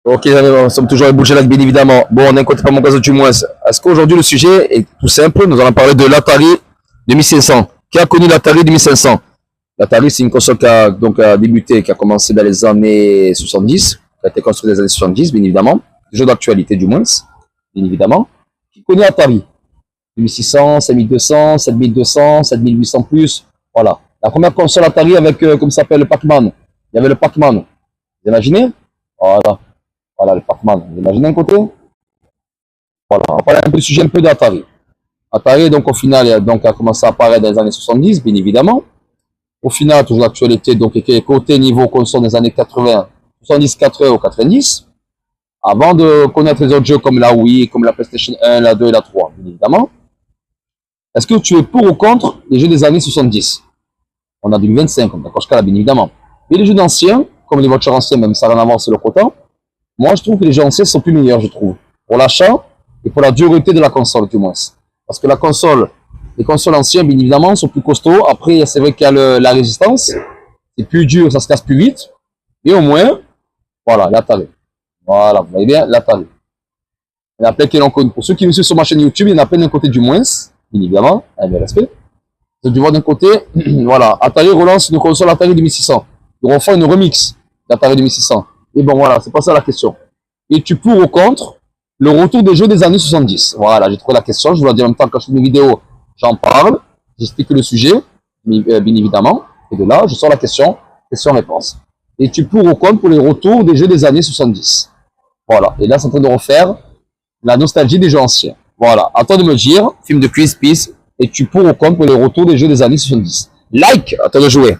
Ok, nous sommes toujours avec Bouchelak, bien évidemment. Bon, on n'inquiète pas mon cas du moins. Est-ce qu'aujourd'hui le sujet est tout simple? Nous allons parler de l'Atari 2500. Qui a connu l'Atari 2500? L'Atari, c'est une console qui a débuté, qui a commencé dans les années 70, qui a été construite dans les années 70, bien évidemment. Jeu d'actualité du moins, bien évidemment. Qui connaît Atari? 2600, 5200, 7200, 7800 plus. Voilà. La première console Atari avec, comme ça s'appelle, le Pac-Man. Il y avait le Pac-Man. Vous imaginez? Voilà. Voilà, le Pac-Man. Vous imaginez un côté? Voilà. On va parler un peu du sujet un peu d'Atari. Atari, donc, au final, a commencé à apparaître dans les années 70, bien évidemment. Au final, toujours l'actualité, donc, qui est côté niveau console des années 80, 70, 80 ou 90. Avant de connaître les autres jeux comme la Wii, comme la PlayStation 1, la 2 et la 3, bien évidemment. Est-ce que tu es pour ou contre les jeux des années 70? On a 2025, d'accord, je bien évidemment. Et les jeux d'anciens, comme les voitures anciennes, même ça en avance, c'est le quota. Moi, je trouve que les jeux anciens sont plus meilleurs, je trouve. Pour l'achat et pour la dureté de la console, du moins. Parce que les consoles anciennes, bien évidemment, sont plus costauds. Après, c'est vrai qu'il y a la résistance. C'est plus dur, ça se casse plus vite. Et au moins, voilà, l'Atari. Voilà, vous voyez bien, l'Atari. Il y en a plein qui l'ont connu. Pour ceux qui me suivent sur ma chaîne YouTube, il y en a plein d'un côté du moins, bien évidemment, avec le respect. Vous allez voir d'un côté, voilà, Atari relance une console Atari 2600. Ils vont faire une remix d'Atari 2600. Et bon, voilà, c'est pas ça la question. Es-tu pour ou contre le retour des jeux des années 70? Voilà, j'ai trouvé la question. Je vous la dis en même temps, quand je fais mes vidéos, j'en parle, j'explique le sujet, bien évidemment. Et de là, je sors la question, question-réponse. Es-tu pour ou contre pour les retours des jeux des années 70? Voilà, et là, c'est en train de refaire la nostalgie des jeux anciens. Voilà, à toi de me dire, film de quiz, peace, es-tu pour ou contre pour les retours des jeux des années 70? Like, à toi de jouer.